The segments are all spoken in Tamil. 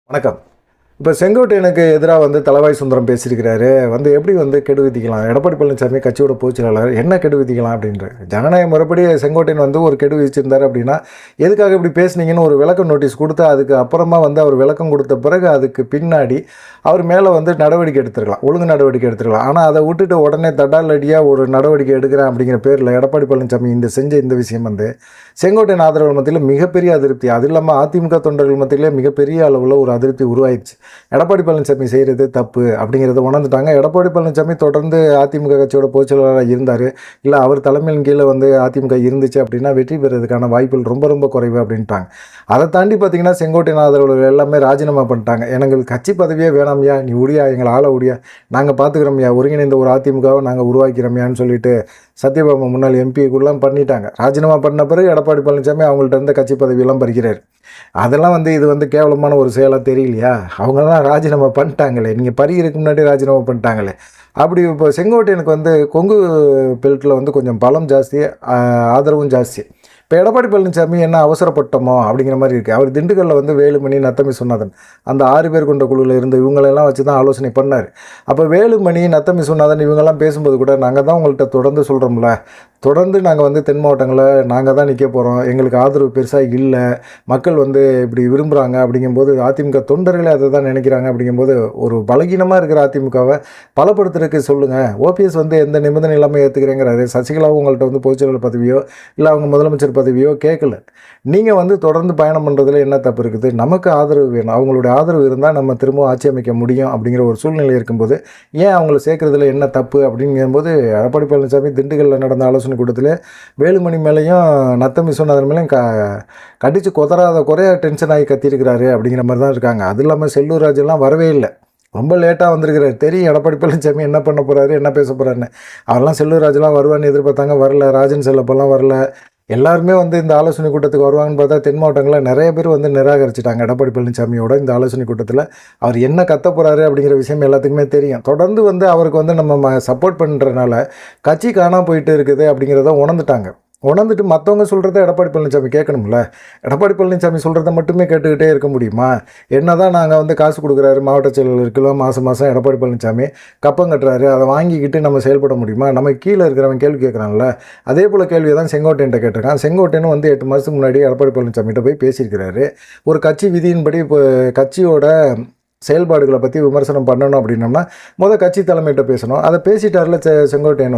வணக்கம். இப்போ செங்கோட்டையனுக்கு எதிராக தளவாய் சுந்தரம் பேசியிருக்கிறாரு. எப்படி கெடு விதிக்கலாம், எடப்பாடி பழனிசாமி கட்சியோட பொதுச் செயலாளர் என்ன கெடு விதிக்கலாம் அப்படின்ற ஜனநாயக முறைப்படி செங்கோட்டையன் ஒரு கெடு விதிச்சிருந்தார் அப்படின்னா, எதுக்காக இப்படி பேசுனீங்கன்னு ஒரு விளக்க நோட்டீஸ் கொடுத்து அதுக்கு அப்புறமா அவர் விளக்கம் கொடுத்த பிறகு அதுக்கு பின்னாடி அவர் மேலே நடவடிக்கை எடுத்துருக்கலாம், ஒழுங்கு நடவடிக்கை எடுத்துருக்கலாம். ஆனால் அதை விட்டுட்டு உடனே தடாலடியாக ஒரு நடவடிக்கை எடுக்கிறேன் அப்படிங்கிற பேரில் எடப்பாடி பழனிசாமி செஞ்ச இந்த விஷயம் செங்கோட்டையன் ஆதரவு மத்தியில் மிகப்பெரிய அதிருப்தி, அது இல்லாமல் அதிமுக தொண்டர்கள் மத்தியிலே மிகப்பெரிய அளவில் ஒரு அதிருப்தி உருவாயிடுச்சு. எடப்பாடி பழனிசாமி செய்கிறது தப்பு அப்படிங்கிறத உணர்ந்துட்டாங்க. எடப்பாடி பழனிசாமி தொடர்ந்து அதிமுக கட்சியோட பொதுச் செயலாளராக இருந்தார், இல்லை அவர் தலைமையின் கீழே அதிமுக இருந்துச்சு அப்படின்னா வெற்றி பெறுறதுக்கான வாய்ப்புகள் ரொம்ப ரொம்ப குறைவு அப்படின்ட்டாங்க. அதை தாண்டி பார்த்தீங்கன்னா செங்கோட்டையன் ஆதரவாளர்கள் எல்லாமே ராஜினாமா பண்ணிட்டாங்க. எங்களுக்கு கட்சி பதவியே வேணாம்யா, நீ உடியா, எங்களை ஆள உடியா, நாங்கள் பார்த்துக்கிறோம்யா, ஒருங்கிணைந்த ஒரு அதிமுகவை நாங்கள் உருவாக்கிறோம்யான்னு சொல்லிட்டு சத்யபாமா முன்னாள் எம்பிக்குள்ளலாம் பண்ணிட்டாங்க. ராஜினாமா பண்ண பிறகு எடப்பாடி பழனிசாமி அவங்கள்ட்ட இருந்த கட்சி பதவியெல்லாம் பறிக்கிறார். அதெல்லாம் இது கேவலமான ஒரு செயலாக தெரியலையா? அவங்களாம் ராஜினாமா பண்ணிட்டாங்களே, நீங்கள் பறிக்கிறதுக்கு முன்னாடி ராஜினாமா பண்ணிட்டாங்களே. அப்படி இப்போ செங்கோட்டையனுக்கு கொங்கு பெல்ட்டில் கொஞ்சம் பலம் ஜாஸ்தி, ஆதரவும் ஜாஸ்தி. இப்போ எடப்பாடி பழனிசாமி என்ன அவசரப்பட்டோமோ அப்படிங்கிற மாதிரி இருக்குது. அவர் திண்டுக்கல்லில் வேலுமணி, நத்தமி சொன்னாதன் அந்த 6 பேர் கொண்ட குழுவில் இருந்து இவங்களெல்லாம் வச்சு தான் ஆலோசனை பண்ணார். அப்போ வேலுமணி, நத்தமி சொன்னாதன் இவங்கெல்லாம் பேசும்போது கூட நாங்கள் தான் உங்கள்கிட்ட தொடர்ந்து சொல்கிறோம்ல, தொடர்ந்து நாங்கள் தென் மாவட்டங்களில் நாங்கள் தான் நிற்க போகிறோம், எங்களுக்கு ஆதரவு பெருசாக இல்லை, மக்கள் இப்படி விரும்புகிறாங்க அப்படிங்கும்போது அதிமுக தொண்டர்களே அதை தான் நினைக்கிறாங்க. அப்படிங்கும்போது ஒரு பலகீனமாக இருக்கிற அதிமுகவை பலப்படுத்துறதுக்கு சொல்லுங்கள். ஓபிஎஸ் எந்த நிபந்தனை இல்லாமல் ஏற்றுக்கிறேங்கிறாரு. சசிகலாவும் உங்கள்கிட்ட பொதுச்செயலாளர் பதவியோ இல்லை அவங்க முதலமைச்சர் பதவியோ கேட்கல. நீங்கள் தொடர்ந்து பயணம் பண்ணுறதுல என்ன தப்பு இருக்குது? நமக்கு ஆதரவு வேணும், அவங்களுடைய ஆதரவு இருந்தால் நம்ம திரும்பவும் ஆட்சி அமைக்க முடியும் அப்படிங்கிற ஒரு சூழ்நிலை இருக்கும்போது ஏன் அவங்கள சேர்க்குறதுல என்ன தப்பு அப்படிங்கும்போது எடப்பாடி பழனிசாமி திண்டுக்கல்லில் நடந்த ஆலோசனை கூட்டத்தில் வேலுமணி மேலேயும் நத்தமி சொன்னதன் மேலேயும் கடிச்சு கொதறாத குறைய டென்ஷன் ஆகி கத்திருக்கிறாரு அப்படிங்கிற மாதிரி தான் இருக்காங்க. அது இல்லாமல் செல்லூர் ராஜெல்லாம் வரவே இல்லை, ரொம்ப லேட்டாக வந்திருக்கிறார். தெரியும் எடப்பாடி பழனிசாமி என்ன பண்ண போகிறாரு, என்ன பேச போகிறாருன்னு. அவரெல்லாம் செல்லூர் ராஜெல்லாம் வருவான்னு எதிர்பார்த்தாங்க, வரல. ராஜன் செல்லப்பெல்லாம் வரல. எல்லாருமே இந்த ஆலோசனை கூட்டத்துக்கு வருவாங்கன்னு பார்த்தா தென் மாவட்டங்களில் நிறைய பேர் நிராகரிச்சிட்டாங்க. எடப்பாடி பழனிசாமியோட இந்த ஆலோசனை கூட்டத்தில் அவர் என்ன கத்த போகிறாரு அப்படிங்கிற விஷயம் எல்லாத்துக்குமே தெரியும். தொடர்ந்து அவருக்கு நம்ம சப்போர்ட் பண்ணுறதுனால கட்சி காணாமல் போயிட்டு இருக்குது அப்படிங்கிறத உணர்ந்துட்டு மற்றவங்க சொல்கிறத எடப்பாடி பழனிசாமி கேட்கணும்ல. எடப்பாடி பழனிசாமி சொல்கிறத மட்டுமே கேட்டுக்கிட்டே இருக்க முடியுமா? என்ன தான் நாங்கள் காசு கொடுக்குறாரு மாவட்ட செயலர்களுக்கெல்லாம் மாதம் எடப்பாடி பழனிசாமி கப்பம் கட்டுறாரு, அதை வாங்கிக்கிட்டு நம்ம செயல்பட முடியுமா? நம்ம கீழே இருக்கிறவன் கேள்வி கேட்குறான்ல, அதே போல் கேள்வியை தான் செங்கோட்டையன்ட்ட கேட்டிருக்கான். செங்கோட்டையனும் 8 மாதத்துக்கு முன்னாடி எடப்பாடி பழனிசாமிகிட்ட போய் பேசியிருக்கிறாரு. ஒரு கட்சி விதியின்படி இப்போ கட்சியோட செயல்பாடுகளை பற்றி விமர்சனம் பண்ணணும் அப்படின்னோம்னா கட்சி தலைமையிட்ட பேசணும். அதை பேசிட்டார்ல செங்கோட்டையன்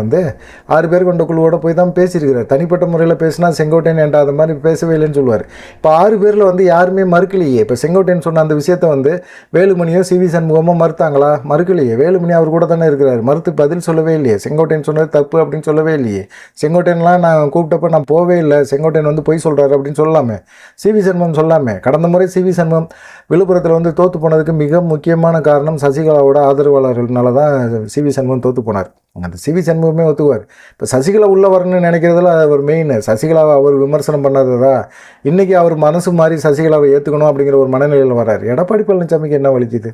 6 பேர் கொண்ட குழுவோட போய் தான் பேசியிருக்கிறார். தனிப்பட்ட முறையில் பேசினா செங்கோட்டையன் என்ற அது மாதிரி பேசவே இல்லைன்னு சொல்லுவார். இப்போ 6 பேரில் யாருமே மறுக்கலையே. இப்போ செங்கோட்டையன் சொன்ன அந்த விஷயத்தை வேலுமணியோ சிவி சண்முகமோ மறுத்தாங்களா? மறுக்கலையே. வேலுமணி அவர் கூட தானே இருக்கிறார், மறுத்து பதில் சொல்லவே இல்லையே. செங்கோட்டையன் சொன்னது தப்பு அப்படின்னு சொல்லவே இல்லையே. செங்கோட்டையன்லாம் நான் கூப்பிட்டப்போ நான் போவே இல்லை, செங்கோட்டையன் பொய் சொல்கிறாரு அப்படின்னு சொல்லலாமே. சிவி சண்முகம் சொல்லாமே. கடந்த முறை சிவி சண்முகம் விழுப்புரத்தில் தோற்று போனதுக்கு மிக முக்கியமான காரணம் சசிகலாவோட ஆதரவாளர்கள்னால தான் சிவி சண்முகம் தோற்று போனார். அந்த சிவி சண்முகமே ஒத்துக்குவார். இப்போ சசிகலா உள்ளே வரணும்னு நினைக்கிறதுல அவர் மெயின். சசிகலாவை அவர் விமர்சனம் பண்ணாததா இன்றைக்கி அவர் மனசு மாதிரி சசிகலாவை ஏற்றுக்கணும் அப்படிங்கிற ஒரு மனநிலையில் வர்றார். எடப்பாடி பழனிசாமிக்கு என்ன வலிக்குது?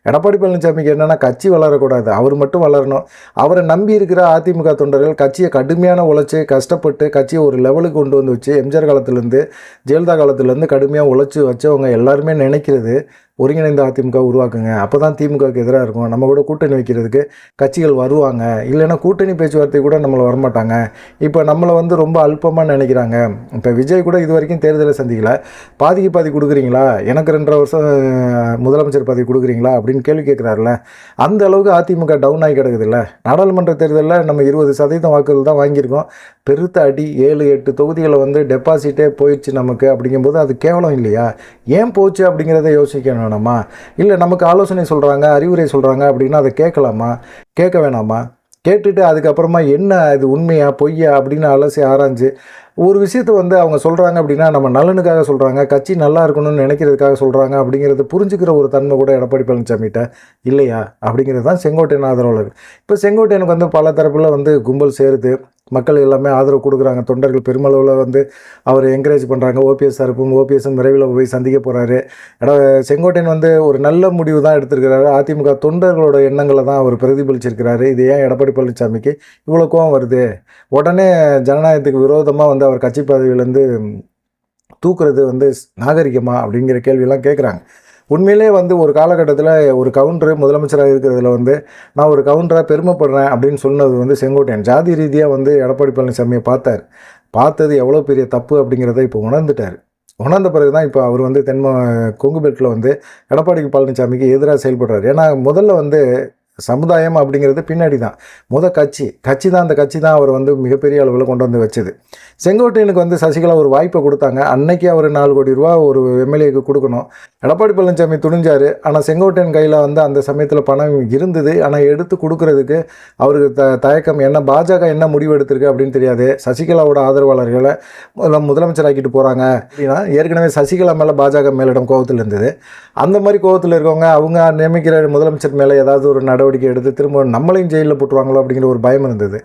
எடப்பாடி பழனிசாமிக்கு என்னென்னா கட்சி வளரக்கூடாது, அவர் மட்டும் வளரணும். அவரை நம்பி இருக்கிற அதிமுக தொண்டர்கள் கட்சியை கடுமையான உழைச்சி கஷ்டப்பட்டு கட்சியை ஒரு லெவலுக்கு கொண்டு வச்சு எம்ஜிஆர் காலத்துலேருந்து ஜெயலலிதா காலத்துலேருந்து கடுமையாக உழைச்சி வச்சவங்க எல்லாருமே நினைக்கிறது ஒருங்கிணைந்த அதிமுக உருவாக்குங்க, அப்போ தான் திமுகவுக்கு எதிராக இருக்கும், நம்ம கூட கூட்டணி வைக்கிறதுக்கு கட்சிகள் வருவாங்க, இல்லைன்னா கூட்டணி பேச்சுவார்த்தை கூட நம்மளை வரமாட்டாங்க. இப்போ நம்மளை ரொம்ப அல்பமாக நினைக்கிறாங்க. இப்போ விஜய் கூட இது வரைக்கும் தேர்தலை சந்திக்கல, பாதிக்கு பாதி கொடுக்குறீங்களா, எனக்கு 2.5 வருஷம் முதலமைச்சர் பதவி கொடுக்குறீங்களா அப்படின்னு கேள்வி கேட்குறாருல. அந்த அளவுக்கு அதிமுக டவுன் ஆகி கிடக்குதுல்ல. நாடாளுமன்ற தேர்தலில் நம்ம 20% வாக்குகள் தான் வாங்கியிருக்கோம். பெருத்த அடி 7-8 தொகுதிகளை டெபாசிட்டே போயிடுச்சு நமக்கு. அப்படிங்கும்போது அது கேவலம் இல்லையா? ஏன் போச்சு அப்படிங்கிறத யோசிக்கணும் வேணாமா? இல்லை நமக்கு ஆலோசனை சொல்கிறாங்க, அறிவுரை சொல்கிறாங்க அப்படின்னா அதை கேட்கலாமா, கேட்க வேணாமா? கேட்டுட்டு அதுக்கப்புறமா என்ன இது உண்மையா பொய்யா அப்படின்னு அலசி ஆராய்ஞ்சு ஒரு விஷயத்தை அவங்க சொல்கிறாங்க அப்படின்னா நம்ம நலனுக்காக சொல்கிறாங்க, கட்சி நல்லா இருக்கணும்னு நினைக்கிறதுக்காக சொல்கிறாங்க அப்படிங்கிறது புரிஞ்சுக்கிற ஒரு தன்மை கூட எடப்பாடி பழனிசாமிகிட்ட இல்லையா? அப்படிங்கிறது தான் செங்கோட்டையன் ஆதரவாளர். இப்போ செங்கோட்டையனுக்கு பல தரப்பில் கும்பல் சேருது, மக்கள் எல்லாமே ஆதரவு கொடுக்குறாங்க. தொண்டர்கள் பெருமளவில் அவர் என்கரேஜ் பண்ணுறாங்க. ஓபிஎஸ் தரப்பும் ஓபிஎஸ்ஸும் விரைவில் போய் சந்திக்க போகிறாரு. செங்கோட்டையன் ஒரு நல்ல முடிவு தான் எடுத்திருக்கிறாரு. அதிமுக தொண்டர்களோட எண்ணங்களை தான் அவர் பிரதிபலிச்சிருக்கிறாரு. இது ஏன் எடப்பாடி பழனிசாமிக்கு இவ்வளோ கோவம் வருது? உடனே ஜனநாயகத்துக்கு விரோதமாக அவர் கட்சி பதவியிலேருந்து தூக்குறது நாகரிகமா அப்படிங்கிற கேள்வியெல்லாம் கேட்குறாங்க. உண்மையிலே வந்து ஒரு காலகட்டத்தில் ஒரு கவுண்டர் முதலமைச்சராக இருக்கிறதுல வந்து நான் ஒரு கவுண்டராக பெருமைப்படுறேன் அப்படின்னு சொன்னது வந்து செங்கோட்டையன். ஜாதி ரீதியாக வந்து எடப்பாடி பழனிசாமியை பார்த்தது எவ்வளோ பெரிய தப்பு அப்படிங்கிறத இப்போ உணர்ந்துட்டார். உணர்ந்த பிறகு தான் இப்போ அவர் வந்து கொங்கு பெல்ட்டில் வந்து எடப்பாடி பழனிசாமிக்கு எதிராக செயல்படுறாரு. ஏன்னா முதல்ல வந்து சமுதாயம் அப்படிங்கிறது பின்னாடி தான், கட்சி தான். அந்த கட்சி தான் அவர் வந்து மிகப்பெரிய அளவில் கொண்டு வந்து வச்சது. செங்கோட்டையனுக்கு வந்து சசிகலா ஒரு வாய்ப்பை கொடுத்தாங்க. அன்னைக்கு அவர் 4 கோடி ரூபா ஒரு எம்எல்ஏக்கு கொடுக்கணும். எடப்பாடி பழனிசாமி துணிஞ்சார். ஆனால் செங்கோட்டையன் கையில் வந்து அந்த சமயத்தில் பணம் இருந்தது. ஆனால் எடுத்து கொடுக்கறதுக்கு அவருக்கு தயக்கம். என்ன பாஜக என்ன முடிவு எடுத்திருக்கு அப்படின்னு தெரியாது. சசிகலாவோட ஆதரவாளர்களை முதலமைச்சராக்கிட்டு போகிறாங்க அப்படின்னா, ஏற்கனவே சசிகலா மேலே பாஜக மேலிடம் கோபத்தில் இருந்தது. அந்த மாதிரி கோபத்தில் இருக்கவங்க அவங்க நியமிக்கிற முதலமைச்சர் மேலே ஏதாவது ஒரு நடவடிக்கை எடுத்து திரும்ப நம்மளையும் ஜெயிலில் போட்டுருவாங்களோ அப்படிங்கிற ஒரு பயம் இருந்தது.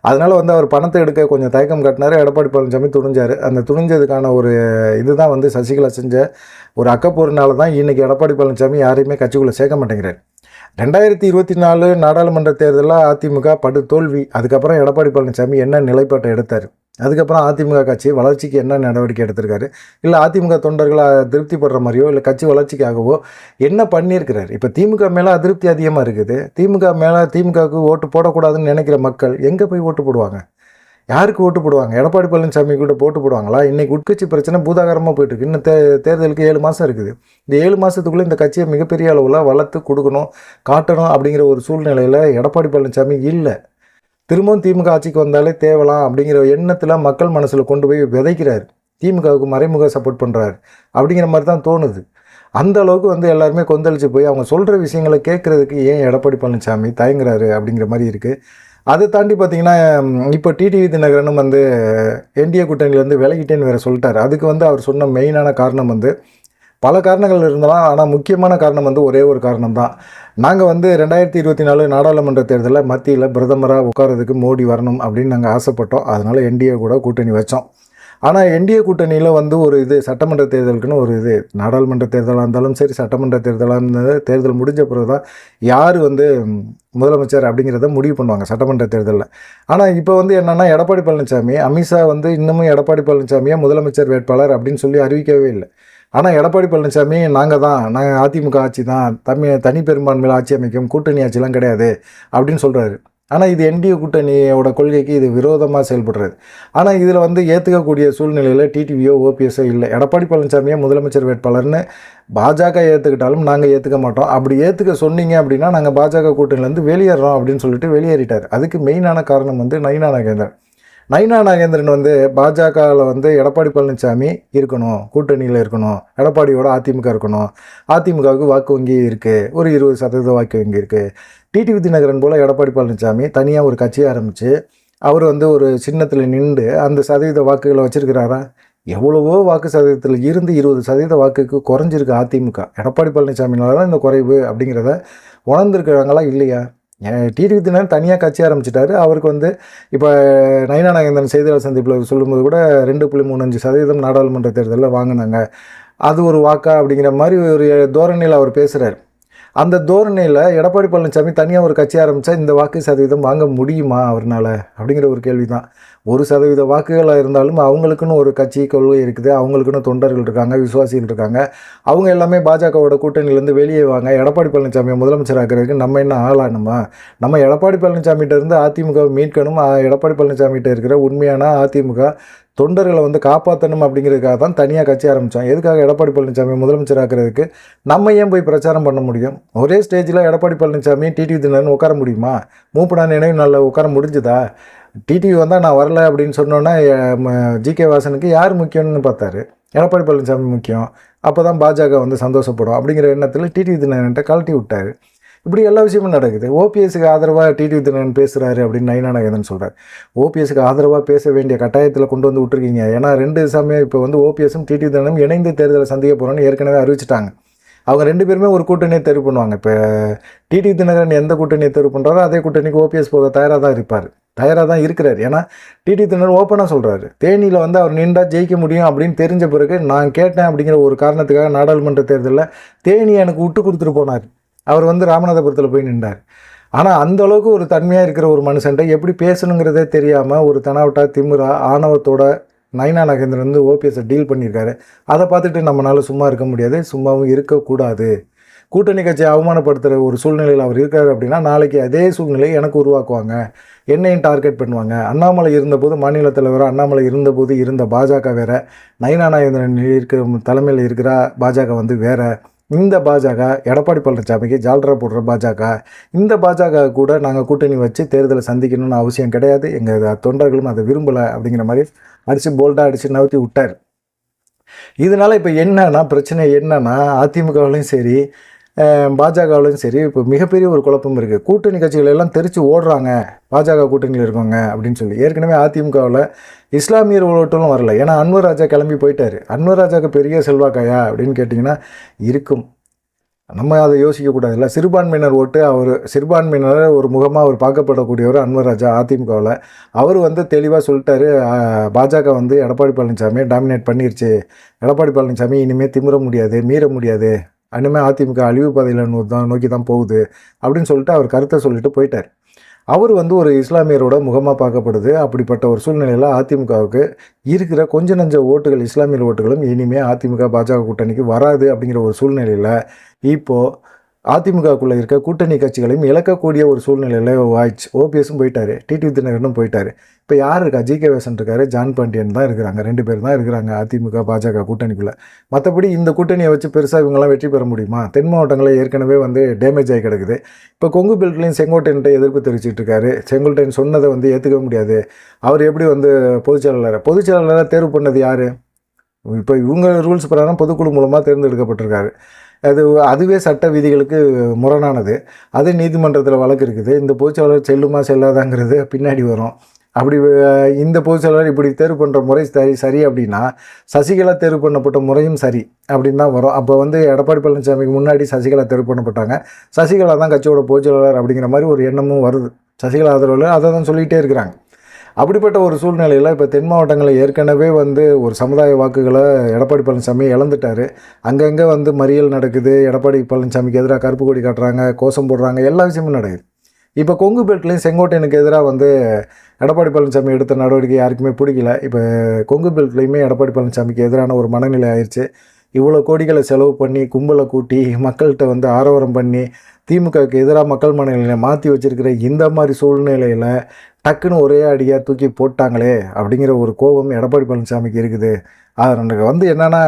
அதனால் வந்து அவர் பணத்தை எடுக்க கொஞ்சம் தயக்கம் காட்டினார். எடப்பாடி பழனிசாமி துணிஞ்சார். அந்த துணிஞ்சதுக்கான ஒரு இதுதான் வந்து சசிகலா செஞ்ச ஒரு அக்கப்போரினால தான் இன்றைக்கி எடப்பாடி பழனிசாமி யாரையுமே கட்சிக்குள்ளே சேர்க்க மாட்டேங்கிறார். 2024 நாடாளுமன்ற தேர்தலில் அதிமுக படு தோல்வி. அதுக்கப்புறம் எடப்பாடி பழனிசாமி என்ன நிலைப்பாட்டை எடுத்தார்? அதுக்கப்புறம் அதிமுக கட்சி வளர்ச்சிக்கு என்ன நடவடிக்கை எடுத்திருக்காரு? இல்லை அதிமுக தொண்டர்களை திருப்திப்படுற மாதிரியோ இல்லை கட்சி வளர்ச்சிக்காகவோ என்ன பண்ணியிருக்கிறார்? இப்போ திமுக மேலே அதிருப்தி அதிகமாக இருக்குது. திமுகவுக்கு ஓட்டு போடக்கூடாதுன்னு நினைக்கிற மக்கள் எங்கே போய் ஓட்டு போடுவாங்க? யாருக்கு ஓட்டு போடுவாங்க? எடப்பாடி பழனிசாமி கூட ஓட்டு போடுவாங்களா? இன்றைக்கி உட்கட்சி பிரச்சனை பூதாகரமாக போயிட்டுருக்கு. இன்னும் தேர்தலுக்கு 7 மாதம் இருக்குது. இந்த 7 மாதத்துக்குள்ளே இந்த கட்சியை மிகப்பெரிய அளவில் வளர்த்து கொடுக்கணும், காட்டணும் அப்படிங்கிற ஒரு சூழ்நிலையில் எடப்பாடி பழனிசாமி இல்லை. திரும்பவும் திமுக ஆட்சிக்கு வந்தாலே தேவலாம் அப்படிங்கிற எண்ணத்தில் மக்கள் மனசில் கொண்டு போய் விதைக்கிறார். திமுகவுக்கு மறைமுக சப்போர்ட் பண்ணுறாரு அப்படிங்கிற மாதிரி தான் தோணுது. அந்த அளவுக்கு வந்து எல்லாருமே கொந்தளிச்சு போய் அவங்க சொல்கிற விஷயங்களை கேட்குறதுக்கு ஏன் எடப்பாடி பழனிசாமி தயங்குறாரு அப்படிங்கிற மாதிரி இருக்குது. அதை தாண்டி பார்த்தீங்கன்னா, இப்போ டிடிவி தினகரனும் வந்து என்டிஏ கூட்டணியிலேருந்து விலகிட்டேன்னு வேறு சொல்லிட்டார். அதுக்கு வந்து அவர் சொன்ன மெயினான காரணம் வந்து பல காரணங்கள் இருந்தாலும், ஆனால் முக்கியமான காரணம் வந்து ஒரே ஒரு காரணம் தான். நாங்கள் வந்து 2024 நாடாளுமன்ற தேர்தலில் மத்தியில் பிரதமராக உட்காரதுக்கு மோடி வரணும் அப்படின்னு நாங்கள் ஆசைப்பட்டோம். அதனால் என்டிஏ கூட கூட்டணி வச்சோம். ஆனால் என்டிஏ கூட்டணியில் வந்து ஒரு சட்டமன்ற தேர்தலுக்குன்னு ஒரு நாடாளுமன்ற தேர்தலாக இருந்தாலும் சரி, சட்டமன்ற தேர்தலாக இருந்தது, தேர்தல் முடிஞ்ச பிறகு தான் யார் வந்து முதலமைச்சர் அப்படிங்கிறத முடிவு பண்ணுவாங்க சட்டமன்ற தேர்தலில். ஆனால் இப்போ வந்து என்னென்னா, எடப்பாடி பழனிசாமி, அமித்ஷா வந்து இன்னமும் எடப்பாடி பழனிசாமியை முதலமைச்சர் வேட்பாளர் அப்படின்னு சொல்லி அறிவிக்கவே இல்லை. ஆனால் எடப்பாடி பழனிசாமி நாங்கள் அதிமுக ஆட்சி தான், தனி பெரும்பான்மையில் ஆட்சி அமைக்கும், கூட்டணி ஆட்சிலாம் கிடையாது அப்படின்னு சொல்கிறாரு. ஆனால் இது என்டிஏ கூட்டணியோட கொள்கைக்கு இது விரோதமாக செயல்படுறது. ஆனால் இதில் வந்து ஏற்றுக்கக்கூடிய சூழ்நிலையில் டிடிவியோ ஓபிஎஸ்ஸோ இல்லை. எடப்பாடி பழனிசாமியை முதலமைச்சர் வேட்பாளர்னு பாஜக ஏற்றுக்கிட்டாலும் நாங்கள் ஏற்றுக்க மாட்டோம். அப்படி ஏற்றுக்க சொன்னீங்க அப்படின்னா நாங்கள் பாஜக கூட்டணியிலேருந்து வெளியேறோம் அப்படின்னு சொல்லிட்டு வெளியேறிட்டார். அதுக்கு மெயினான காரணம் வந்து நயினா நாகேந்திரன் வந்து பாஜகவில் வந்து எடப்பாடி பழனிசாமி இருக்கணும், கூட்டணியில் இருக்கணும், எடப்பாடியோட அதிமுக இருக்கணும், அதிமுகவுக்கு வாக்கு வங்கி இருக்குது, ஒரு 20% வாக்கு வங்கி இருக்குது. டிடிவி தினகரன் போல் எடப்பாடி பழனிசாமி தனியாக ஒரு கட்சியை ஆரம்பித்து அவர் வந்து ஒரு சின்னத்தில் நின்று அந்த சதவீத வாக்குகளை வச்சுருக்கிறாரா? எவ்வளவோ வாக்கு சதவீதத்தில் இருந்து 20% வாக்குக்கு குறைஞ்சிருக்கு அதிமுக. எடப்பாடி பழனிசாமினால தான் இந்த குறைவு அப்படிங்கிறத உணர்ந்துருக்கிறாங்களா இல்லையா? டிடிவி தினகரன் தனியாக கட்சி ஆரம்பிச்சிட்டாரு. அவருக்கு வந்து இப்போ நயினா நாகேந்திரன் செய்தியாளர் சந்திப்பில் சொல்லும்போது கூட 2.35% நாடாளுமன்ற தேர்தலில் வாங்கினாங்க, அது ஒரு வாக்கா அப்படிங்கிற மாதிரி ஒரு தோரணையில் அவர் பேசுகிறார். அந்த தோரணையில் எடப்பாடி பழனிசாமி தனியாக ஒரு கட்சி ஆரம்பித்தா இந்த வாக்கு சதவீதம் வாங்க முடியுமா அவர்னால் அப்படிங்கிற ஒரு கேள்வி தான். 1% வாக்குகளாக இருந்தாலும் அவங்களுக்குன்னு ஒரு கட்சி கொள்கை இருக்குது, அவங்களுக்குன்னு தொண்டர்கள் இருக்காங்க, விசுவாசிகள் இருக்காங்க. அவங்க எல்லாமே பாஜகவோட கூட்டணியிலேருந்து வெளியே வாங்க, எடப்பாடி பழனிசாமியை முதலமைச்சராக்கிறதுக்கு நம்ம என்ன ஆளானுமா? நம்ம எடப்பாடி பழனிசாமிகிட்ட இருந்து அதிமுகவை மீட்கணும், எடப்பாடி பழனிசாமிகிட்ட இருக்கிற உண்மையான அதிமுக தொண்டர்களை வந்து காப்பாற்றணும் அப்படிங்கிறதுக்காக தான் தனியாக கட்சி ஆரம்பித்தோம். எதுக்காக? எடப்பாடி பழனிசாமி முதலமைச்சராக்கிறதுக்கு. நம்ம ஏன் போய் பிரச்சாரம் பண்ண முடியும்? ஒரே ஸ்டேஜில் எடப்பாடி பழனிசாமி டிடிவி தினகரன் உட்கார முடியுமா? மூப்பனார் நினைவு நாளில் உட்கார முடிஞ்சுதா? டிடிவி வந்தால் நான் வரல அப்படின்னு சொன்னோன்னா ஜிகே வாசனுக்கு யார் முக்கியம்னு பார்த்தாரு? எடப்பாடி பழனிசாமி முக்கியம். அப்போ தான் பாஜக வந்து சந்தோஷப்படும் அப்படிங்கிற எண்ணத்தில் டிடிவி தினகரன்ட்ட கழட்டி விட்டார். இப்படி எல்லா விஷயமும் நடக்குது. ஓபிஎஸ்க்கு ஆதரவாக டிடிவி தினகரன் பேசுகிறாரு அப்படின்னு நயினா நாகேந்திரன் சொல்கிறார். ஓபிஎஸ்க்கு ஆதரவாக பேச வேண்டிய கட்டாயத்தில் கொண்டு வந்து விட்டுருக்கீங்க. ஏன்னா 2 சமயம் இப்போ வந்து ஓபிஎஸும் டிடிவி தினகரனும் இணைந்து தேர்தலை சந்திக்க போகிறோன்னு ஏற்கனவே அறிவிச்சிட்டாங்க. அவங்க 2 பேருமே ஒரு கூட்டணியை தேர்வு பண்ணுவாங்க. இப்போ டிடிவி தினகரன் எந்த கூட்டணியை தேர்வு பண்ணுறாரோ அதே கூட்டணிக்கு ஓபிஎஸ் போக தயாராக தான் இருக்கிறார். ஏன்னா டிடிவி தினகரன் ஓப்பனாக சொல்கிறாரு, தேனியில் வந்து அவர் நின்றா ஜெயிக்க முடியும் அப்படின்னு தெரிஞ்ச பிறகு நான் கேட்டேன் அப்படிங்கிற ஒரு காரணத்துக்காக நாடாளுமன்ற தேர்தலில் தேனியை எனக்கு விட்டு கொடுத்துட்டு போனார். அவர் வந்து ராமநாதபுரத்தில் போய் நின்றார். ஆனால் அந்த அளவுக்கு ஒரு தன்மையாக இருக்கிற ஒரு மனுஷன்ட்ட எப்படி பேசணுங்கிறதே தெரியாமல் ஒரு தெனாவட்டா திமிரா ஆணவத்தோட நயினா நாகேந்திரன் வந்து ஓபிஎஸ்ஸை டீல் பண்ணியிருக்காரு. அதை பார்த்துட்டு நம்மளால சும்மா இருக்க முடியாது, சும்மாவும் இருக்கக்கூடாது. கூட்டணி கட்சியை அவமானப்படுத்துகிற ஒரு சூழ்நிலையில் அவர் இருக்காரு அப்படின்னா, நாளைக்கு அதே சூழ்நிலையை எனக்கு உருவாக்குவாங்க, என்னையும் டார்கெட் பண்ணுவாங்க. அண்ணாமலை இருந்தபோது, மாநில தலைவராக அண்ணாமலை இருந்தபோது இருந்த பாஜக வேறு, நயினா நாகேந்திரன் இருக்கிற தலைமையில் இருக்கிற பாஜக வந்து வேறு. இந்த பாஜக எடப்பாடி பழனிசாமிக்கு ஜால்ரா போடுற பாஜக. இந்த பாஜக கூட நாங்கள் கூட்டணி வச்சு தேர்தலை சந்திக்கணும்னு அவசியம் கிடையாது, எங்கள் தொண்டர்களும் அதை விரும்பலை அப்படிங்கிற மாதிரி அடித்து போல்டாக அடித்து நவுத்தி விட்டார். இதனால் இப்போ என்னன்னா பிரச்சனை என்னன்னா, அதிமுகவிலையும் சரி பாஜகவிலையும் சரி இப்போ மிகப்பெரிய ஒரு குழப்பம் இருக்குது. கூட்டணி கட்சிகள் எல்லாம் தெரித்து ஓடுறாங்க பாஜக கூட்டணியில் இருக்கவங்க அப்படின்னு சொல்லி. ஏற்கனவே அதிமுகவில் இஸ்லாமியர் ஓட்டுகளும் வரல, ஏன்னா அன்வர் ராஜா கிளம்பி போயிட்டார். அன்வர் ராஜாவுக்கு பெரிய செல்வாக்காயா அப்படின்னு கேட்டிங்கன்னா இருக்கும். நம்ம அதை யோசிக்கக்கூடாதுல்ல. சிறுபான்மையினர் ஓட்டு, அவர் சிறுபான்மையினர் ஒரு முகமாக அவர் பார்க்கப்படக்கூடியவர் அன்வர் ராஜா அதிமுகவில். அவர் வந்து தெளிவாக சொல்லிட்டாரு, பாஜக வந்து எடப்பாடி பழனிசாமியை டாமினேட் பண்ணிருச்சு, எடப்பாடி பழனிசாமி இனிமேல் திமிர முடியாது, மீற முடியாது, இனிமேல் அதிமுக அழிவு பாதையில் நோக்கி தான் போகுது அப்படின்னு சொல்லிட்டு அவர் கருத்தை சொல்லிட்டு போயிட்டார். அவர் வந்து ஒரு இஸ்லாமியரோட முகமாக பார்க்கப்படுது. அப்படிப்பட்ட ஒரு சூழ்நிலையில் அதிமுகவுக்கு இருக்கிற கொஞ்ச நஞ்ச ஓட்டுகள், இஸ்லாமியர் ஓட்டுகளும் இனிமேல் அதிமுக பாஜக கூட்டணிக்கு வராது அப்படிங்கிற ஒரு சூழ்நிலையில் இப்போது அதிமுகக்குள்ளே இருக்க கூட்டணி கட்சிகளையும் இழக்கக்கூடிய ஒரு சூழ்நிலையில் ஆயிடுச்சு. ஓபிஎஸும் போயிட்டார், டிடிவி தினகரனும் போயிட்டார். இப்போ யார் இருக்கா? ஜிகே வேசன் இருக்காரு, ஜான் பாண்டியன் தான் இருக்கிறாங்க. 2 பேர் தான் இருக்கிறாங்க அதிமுக பாஜக கூட்டணிக்குள்ளே. மற்றபடி இந்த கூட்டணியை வச்சு பெருசாக இவங்கெல்லாம் வெற்றி பெற முடியுமா? தென் மாவட்டங்களில் ஏற்கனவே வந்து டேமேஜ் ஆகி கிடக்குது. இப்போ கொங்கு பெல்ட்லையும் செங்கோட்டையன்ட்ட எதிர்ப்பு தெரிவிச்சிட்டு இருக்காரு. செங்கோட்டையன் சொன்னதை வந்து ஏற்றுக்க முடியாது. அவர் எப்படி வந்து பொதுச்செயலாளராக தேர்வு பண்ணது யார்? இப்போ இவங்க ரூல்ஸ் பிரகாரம் பொதுக்குழு மூலமாக தேர்ந்தெடுக்கப்பட்டிருக்காரு. அதுவே சட்ட விதிகளுக்கு முரணானது. அது நீதிமன்றத்தில் வழக்கு இருக்குது. இந்த பொதுச்செயலாளர் செல்லுமா செல்லாதாங்கிறது பின்னாடி வரும். அப்படி இந்த பொதுச்செயலாளர் இப்படி தேர்வு பண்ணுற முறை சரி அப்படின்னா, சசிகலா தேர்வு பண்ணப்பட்ட முறையும் சரி அப்படின்னு தான் வரும். அப்போ வந்து எடப்பாடி பழனிசாமிக்கு முன்னாடி சசிகலா தேர்வு பண்ணப்பட்டாங்க, சசிகலா தான் கட்சியோட பொதுச்செயலாளர் அப்படிங்கிற மாதிரி ஒரு எண்ணமும் வருது. சசிகலா ஆதரவில் அதை தான் சொல்லிகிட்டே இருக்கிறாங்க. அப்படிப்பட்ட ஒரு சூழ்நிலையில் இப்போ தென் மாவட்டங்களில் ஏற்கனவே வந்து ஒரு சமுதாய வாக்குகளை எடப்பாடி பழனிசாமி இழந்துட்டார். அங்கங்கே வந்து மறியல் நடக்குது, எடப்பாடி பழனிசாமிக்கு எதிராக கருப்பு கொடி காட்டுறாங்க, கோஷம் போடுறாங்க, எல்லா விஷயமும் நடக்குது. இப்போ கொங்கு பெல்ட்லேயும் செங்கோட்டையனுக்கு எதிராக வந்து எடப்பாடி பழனிசாமி எடுத்த நடவடிக்கை யாருக்குமே பிடிக்கல. இப்போ கொங்கு பெல்ட்லேயுமே எடப்பாடி பழனிசாமிக்கு எதிரான ஒரு மனநிலை ஆயிடுச்சு. இவ்வளோ கோடிகளை செலவு பண்ணி கும்பலை கூட்டி மக்கள்கிட்ட வந்து ஆரவாரம் பண்ணி திமுகவுக்கு எதிராக மக்கள் மனநிலையை மாற்றி வச்சுருக்கிற இந்த மாதிரி சூழ்நிலையில் டக்குன்னு ஒரே அடியாக தூக்கி போட்டாங்களே அப்படிங்கிற ஒரு கோபம் எடப்பாடி பழனிசாமிக்கு இருக்குது. அது வந்து என்னென்னா,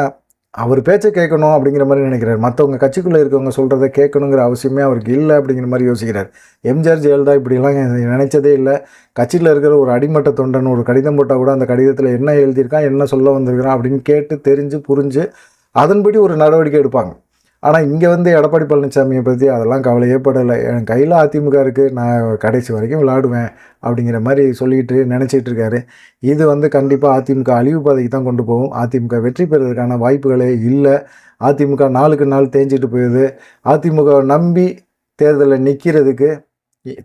அவர் பேச்சை கேட்கணும் அப்படிங்கிற மாதிரி நினைக்கிறார். மற்றவங்க கட்சிக்குள்ளே இருக்கவங்க சொல்கிறத கேட்கணுங்கிற அவசியமே அவருக்கு இல்லை அப்படிங்கிற மாதிரி யோசிக்கிறார். எம்ஜிஆர் ஜெயலலிதா இப்படிலாம் நினைச்சதே இல்லை. கட்சியில் இருக்கிற ஒரு அடிமட்ட தொண்டன் ஒரு கடிதம் போட்டால் கூட அந்த கடிதத்தில் என்ன எழுதியிருக்கான், என்ன சொல்ல வந்திருக்கிறான் அப்படின்னு கேட்டு தெரிஞ்சு புரிஞ்சு அதன்படி ஒரு நடவடிக்கை எடுப்பாங்க. ஆனால் இங்கே வந்து எடப்பாடி பழனிசாமியை பற்றி அதெல்லாம் கவலையே படலை. என் கையில் அதிமுக இருக்குது, நான் கடைசி வரைக்கும் விளையாடுவேன் அப்படிங்கிற மாதிரி சொல்லிட்டு நினச்சிட்டு இருக்காரு. இது வந்து கண்டிப்பாக அதிமுக அழிவு பாதைக்கு தான் கொண்டு போகும். அதிமுக வெற்றி பெறுவதற்கான வாய்ப்புகளே இல்லை. அதிமுக நாளுக்கு நாள் தேஞ்சிட்டு போயிடுது. அதிமுகவை நம்பி தேர்தலில் நிற்கிறதுக்கு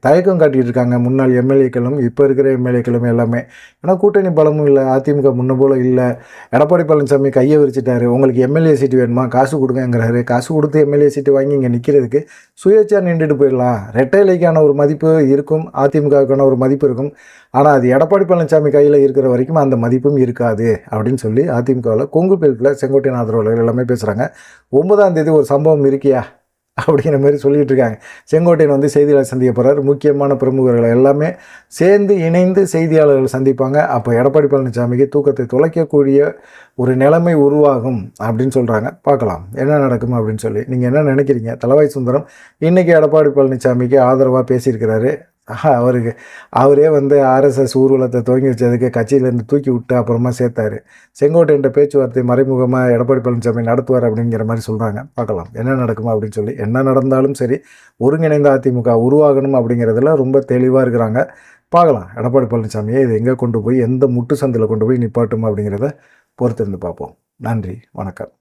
தயக்கம் காட்டிகிட்டு இருக்காங்க முன்னாள் எம்எல்ஏக்களும் இப்போ இருக்கிற எம்எல்ஏக்களும் எல்லாமே. ஏன்னா கூட்டணி பலமும் இல்லை, அதிமுக முன்ன போல் இல்லை. எடப்பாடி பழனிசாமி கையை விரிச்சிட்டாரு. உங்களுக்கு எம்எல்ஏ சீட்டு வேணுமா, காசு கொடுங்கங்கிறாரு. காசு கொடுத்து எம்எல்ஏ சீட்டு வாங்கி இங்கே நிற்கிறதுக்கு சுயேட்சையாக நின்றுட்டு போயிடலாம். ரெட்டை இலைக்கான ஒரு மதிப்பு இருக்கும், அதிமுகவுக்கான ஒரு மதிப்பு இருக்கும். ஆனால் அது எடப்பாடி பழனிசாமி கையில் இருக்கிற வரைக்கும் அந்த மதிப்பும் இருக்காது அப்படின்னு சொல்லி அதிமுகவில் கொங்கு பெல்ட்டில் செங்கோட்டையன் ஆதரவாளர்கள் எல்லாமே பேசுகிறாங்க. 9ஆம் தேதி ஒரு சம்பவம் இருக்கியா அப்படிங்கிற மாதிரி சொல்லிகிட்டு இருக்காங்க. செங்கோட்டையன் வந்து செய்தியாளர் சந்திக்க போகிறார். முக்கியமான பிரமுகர்கள் எல்லாமே சேர்ந்து இணைந்து செய்தியாளர்கள் சந்திப்பாங்க. அப்போ எடப்பாடி பழனிசாமிக்கு தூக்கத்தை தொலைக்கக்கூடிய ஒரு நிலைமை உருவாகும் அப்படின்னு சொல்கிறாங்க. பார்க்கலாம் என்ன நடக்கும் அப்படின்னு சொல்லி. நீங்கள் என்ன நினைக்கிறீங்க? தளவாய் சுந்தரம் இன்றைக்கி எடப்பாடி பழனிசாமிக்கு ஆதரவாக பேசியிருக்கிறாரு. அவரே வந்து ஆர்எஸ்எஸ் ஊர்வலத்தை துவங்கி வச்சதுக்கு கட்சியிலேருந்து தூக்கி விட்டு அப்புறமா சேர்த்தாரு. செங்கோட்டையன் பேச்சுவார்த்தை மறைமுகமாக எடப்பாடி பழனிசாமி நடத்துவார் அப்படிங்கிற மாதிரி சொல்கிறாங்க. பார்க்கலாம் என்ன நடக்குமா அப்படின்னு சொல்லி. என்ன நடந்தாலும் சரி, ஒருங்கிணைந்த அதிமுக உருவாகணும் அப்படிங்கிறதுல ரொம்ப தெளிவாக இருக்கிறாங்க. பார்க்கலாம் எடப்பாடி பழனிசாமியை இது எங்கே கொண்டு போய் எந்த முட்டு சந்தில் கொண்டு போய் நிப்பாட்டும் அப்படிங்கிறத பொறுத்திருந்து பார்ப்போம். நன்றி, வணக்கம்.